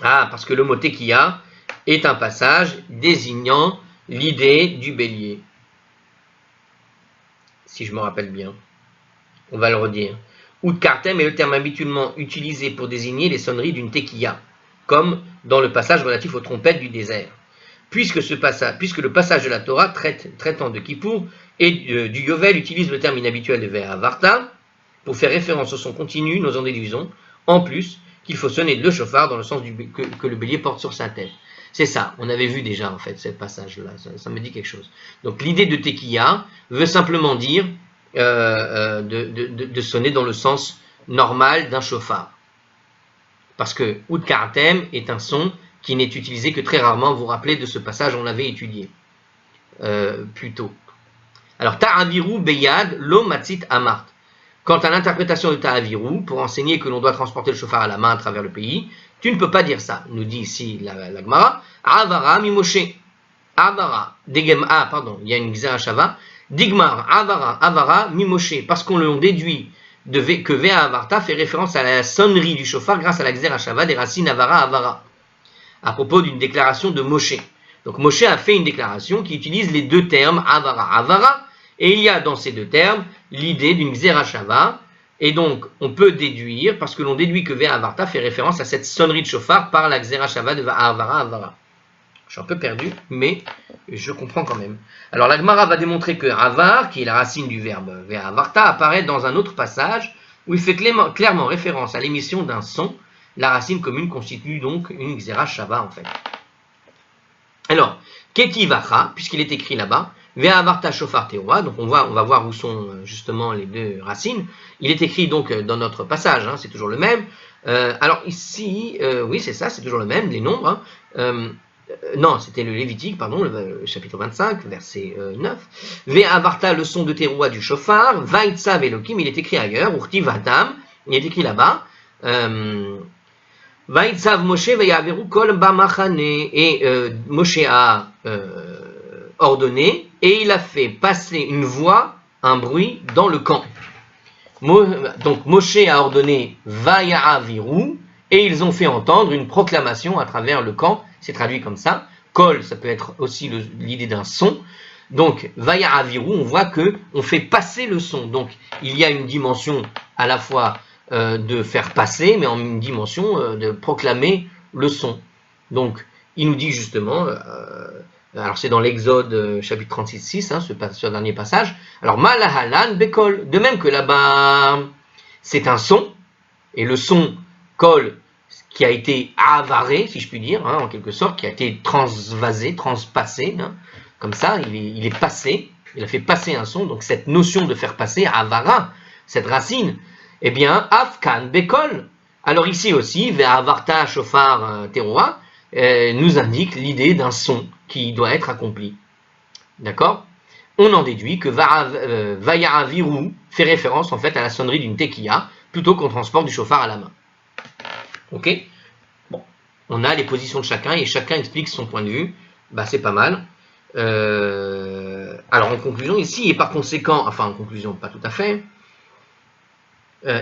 Ah, parce que le mot Tekiya est un passage désignant l'idée du bélier. Si je me rappelle bien. On va le redire. Udkartem est le terme habituellement utilisé pour désigner les sonneries d'une tekiya, comme dans le passage relatif aux trompettes du désert. Puisque le passage de la Torah traitant de Kippour et du Yovel utilise le terme inhabituel de Vea Varta pour faire référence au son continu, nous en déduisons, en plus, qu'il faut sonner le chauffard dans le sens que le bélier porte sur sa tête. C'est ça, on avait vu déjà en fait ce passage-là, ça me dit quelque chose. Donc l'idée de tekiya veut simplement dire de sonner dans le sens normal d'un chauffard. Parce que Udkartem est un son qui n'est utilisé que très rarement. Vous vous rappelez de ce passage, on l'avait étudié plus tôt. Alors, Ta'aviru Beyad Lo Matzit Amart. Quant à l'interprétation de Ta'aviru, pour enseigner que l'on doit transporter le chauffard à la main à travers le pays, tu ne peux pas dire ça, nous dit ici la Gemara. Avara mi Moshe. Avara. Pardon, il y a une Xerashava. Digmar, Avara, Mimoshe, parce qu'on le déduit que Vea Avarta fait référence à la sonnerie du chauffard grâce à la Xerashava des racines Avara, à propos d'une déclaration de Moshe. Donc Moshe a fait une déclaration qui utilise les deux termes Avara, et il y a dans ces deux termes l'idée d'une Xerashava, et donc on peut déduire, parce que l'on déduit que Vea Avarta fait référence à cette sonnerie de chauffard par la Xerashava de Avara. Je suis un peu perdu, mais je comprends quand même. Alors la Gemara va démontrer que Avar, qui est la racine du verbe Vea Avarta, apparaît dans un autre passage où il fait clairement référence à l'émission d'un son. La racine commune constitue donc une Xerashava en fait. Alors, Keti Vacha, puisqu'il est écrit là-bas, Vea Avarta Shofar Teroua, donc on va voir où sont justement les deux racines. Il est écrit donc dans notre passage, hein, c'est toujours le même. Alors ici, oui c'est ça, c'est toujours le même, les nombres. Non, c'était le Lévitique, pardon, le chapitre 25, verset 9. Vea Avarta, le son de Teroua du chauffard. Vaitzav Elohim, il est écrit ailleurs. Urti Vatam, il est écrit là-bas. Vaitzav Moshe Veyaveru Kol Bamachane. Et Moshe a ordonné, et il a fait passer une voix, un bruit, dans le camp. Donc Moshe a ordonné Vaya'aviru, et ils ont fait entendre une proclamation à travers le camp. C'est traduit comme ça, Kol, ça peut être aussi l'idée d'un son. Donc, Vaya Aviru, on voit que on fait passer le son. Donc, il y a une dimension à la fois de faire passer, mais en une dimension de proclamer le son. Donc, il nous dit justement, alors c'est dans l'Exode chapitre 36, hein, ce dernier passage. Alors, Malahalan Bekol, de même que là-bas, c'est un son, et le son Kol, qui a été avaré, si je puis dire, hein, en quelque sorte, qui a été transvasé, transpassé, hein, comme ça, il est passé, il a fait passer un son, donc cette notion de faire passer, avara, cette racine, eh bien, afkan bekol. Alors ici aussi, ve'avarta shofar teroa, nous indique l'idée d'un son qui doit être accompli. D'accord? On en déduit que vayaraviru fait référence en fait à la sonnerie d'une tekiya, plutôt qu'on transporte du shofar à la main. Ok? Bon, on a les positions de chacun et chacun explique son point de vue. Bah, c'est pas mal. Alors en conclusion ici, et par conséquent, enfin en conclusion pas tout à fait,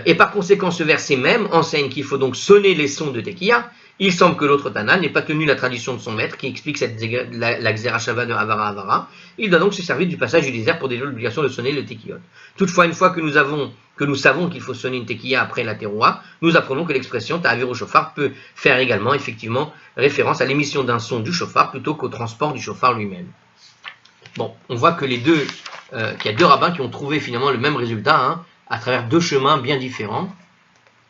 et par conséquent ce verset même enseigne qu'il faut donc sonner les sons de Tekiya. Il semble que l'autre Tana n'ait pas tenu la tradition de son maître qui explique la Xera Shava de Havara Havara. Il doit donc se servir du passage du désert pour déjouer l'obligation de sonner le Tekiyot. Toutefois, une fois que nous savons qu'il faut sonner une Tekiya après la Teroua, nous apprenons que l'expression Ta'aviru Shofar peut faire également effectivement référence à l'émission d'un son du shofar plutôt qu'au transport du shofar lui-même. Bon, on voit que qu'il y a deux rabbins qui ont trouvé finalement le même résultat, hein, à travers deux chemins bien différents.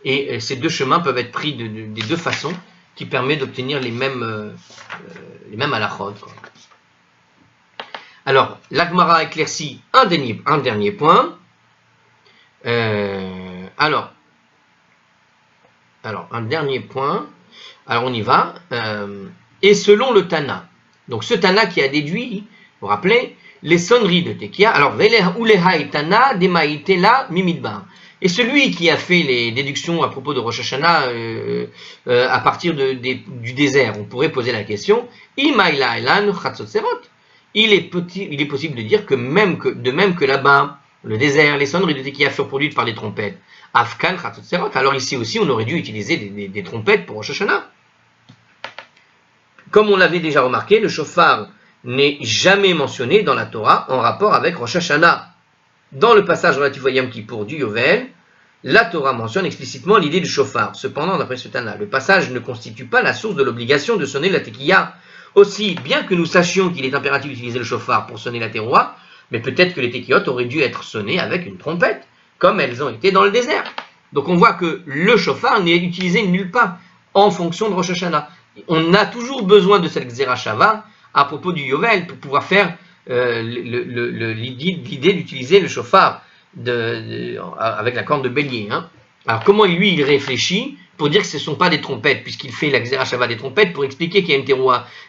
Et ces deux chemins peuvent être pris des deux façons qui permettent d'obtenir les mêmes halachot. Alors, l'Agmara éclaircit un dernier point. Alors, un dernier point. Alors, on y va. Et selon le Tana, donc ce Tana qui a déduit, vous vous rappelez, les sonneries de Tekiya, alors, Velehai Tana, Demaitela, Mimidbar. Et celui qui a fait les déductions à propos de Rosh Hashanah à partir du désert, on pourrait poser la question, il est possible de dire que de même que là-bas, le désert, les sonneries de Tekiya furent produites par des trompettes, Afkan Chatzot Serot, alors ici aussi on aurait dû utiliser des trompettes pour Rosh Hashanah. Comme on l'avait déjà remarqué, le shofar n'est jamais mentionné dans la Torah en rapport avec Rosh Hashanah. Dans le passage relatif à Yom Kippour du Yovel, la Torah mentionne explicitement l'idée du shofar. Cependant, d'après ce Tana, le passage ne constitue pas la source de l'obligation de sonner la tekiya. Aussi, bien que nous sachions qu'il est impératif d'utiliser le shofar pour sonner la teroua, mais peut-être que les tekiyot auraient dû être sonnées avec une trompette, comme elles ont été dans le désert. Donc on voit que le shofar n'est utilisé nulle part en fonction de Rosh Hashanah. On a toujours besoin de cette Xera Shava à propos du Yovel pour pouvoir faire l'idée d'utiliser le shofar avec la corne de bélier. Hein. Alors comment lui il réfléchit pour dire que ce ne sont pas des trompettes, puisqu'il fait la Xera Shava des trompettes pour expliquer qu'il y a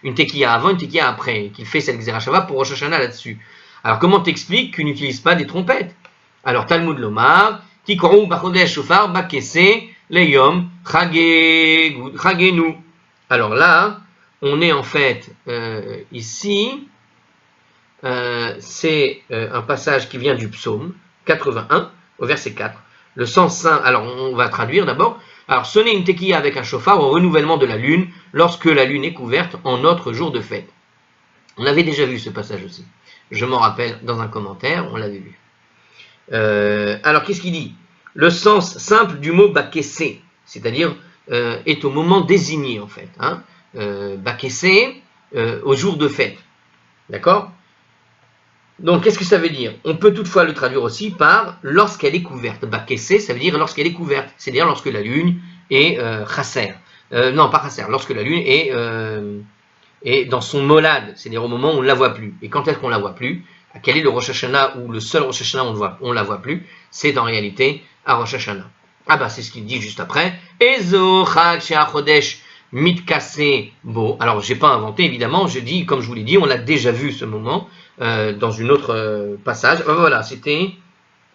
une tekiya avant, une tekiya après, qu'il fait cette Xera Shava pour Rosh Hashanah là-dessus. Alors comment t'expliques qu'il n'utilise pas des trompettes? Alors Talmud Lomar, Tikorou Bachodesh Shofar Bakese Leyom Chagenu. Alors là, on est en fait ici. C'est un passage qui vient du psaume 81 au verset 4. Le sens saint, alors on va traduire d'abord. Alors sonner une tekiya avec un shofar au renouvellement de la lune lorsque la lune est couverte en notre jour de fête. On avait déjà vu ce passage aussi. Je m'en rappelle dans un commentaire, on l'avait vu. Alors qu'est-ce qu'il dit? Le sens simple du mot bakessé, c'est-à-dire est au moment désigné en fait. Hein. Bakessé au jour de fête. D'accord? Donc, qu'est-ce que ça veut dire? On peut toutefois le traduire aussi par lorsqu'elle est couverte. Bakessé, ça veut dire lorsqu'elle est couverte, c'est-à-dire lorsque la lune est chasser. Non, pas chasser, lorsque la lune est dans son molad, c'est-à-dire au moment où on ne la voit plus. Et quand est-ce qu'on ne la voit plus? Quel est le Rosh Hashanah ou le seul Rosh Hashanah où on ne la voit plus? C'est en réalité à Rosh Hashanah. Ah bah c'est ce qu'il dit juste après. Ezo chag she'achodesh mitkase bo. Alors j'ai pas inventé évidemment, je dis comme je vous l'ai dit, on l'a déjà vu ce moment. Dans une autre passage. Voilà, c'était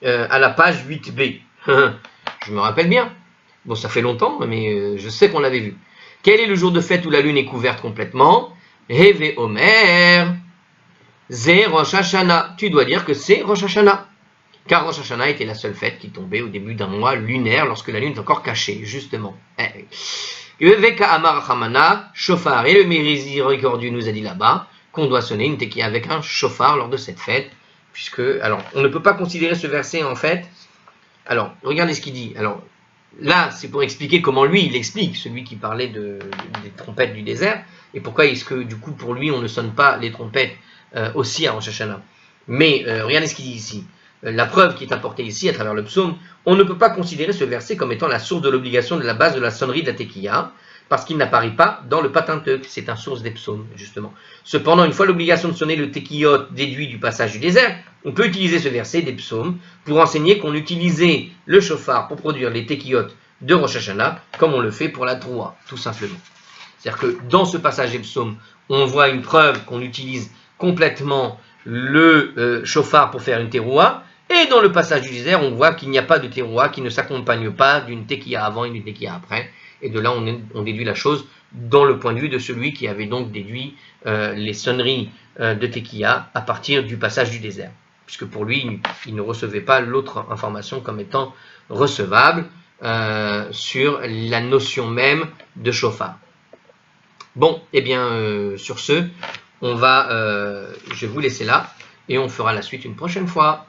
à la page 8b. Je me rappelle bien. Bon, ça fait longtemps, mais je sais qu'on l'avait vu. Quel est le jour de fête où la lune est couverte complètement? Heve Omer, Ze Rosh Hashanah. Tu dois dire que c'est Rosh Hashanah. Car Rosh Hashanah était la seule fête qui tombait au début d'un mois lunaire lorsque la lune est encore cachée, justement. Veka Amar Hamana, chauffard. Et le miséricordieux nous a dit là-bas qu'on doit sonner une tekiya avec un chauffard lors de cette fête. Puisque, alors, on ne peut pas considérer ce verset en fait. Alors, regardez ce qu'il dit. Alors, là, c'est pour expliquer comment lui, il explique, celui qui parlait des trompettes du désert, et pourquoi est-ce que, du coup, pour lui, on ne sonne pas les trompettes aussi à Rosh Hashanah. Mais, regardez ce qu'il dit ici. La preuve qui est apportée ici, à travers le psaume, on ne peut pas considérer ce verset comme étant la source de l'obligation de la base de la sonnerie de la tekiya, parce qu'il n'apparaît pas dans le Pentateuque, c'est un source des psaumes, justement. Cependant, une fois l'obligation de sonner le tekiyot déduit du passage du désert, on peut utiliser ce verset des psaumes pour enseigner qu'on utilisait le chauffard pour produire les tekiyot de Rosh Hashanah, comme on le fait pour la troua, tout simplement. C'est-à-dire que dans ce passage des psaumes, on voit une preuve qu'on utilise complètement le chauffard pour faire une teroua, et dans le passage du désert, on voit qu'il n'y a pas de teroua qui ne s'accompagne pas d'une tekiya avant et d'une tekiya après. Et de là, on déduit la chose dans le point de vue de celui qui avait donc déduit les sonneries de tekiya à partir du passage du désert. Puisque pour lui, il ne recevait pas l'autre information comme étant recevable sur la notion même de chauffard. Bon, et bien, sur ce, je vais vous laisser là et on fera la suite une prochaine fois.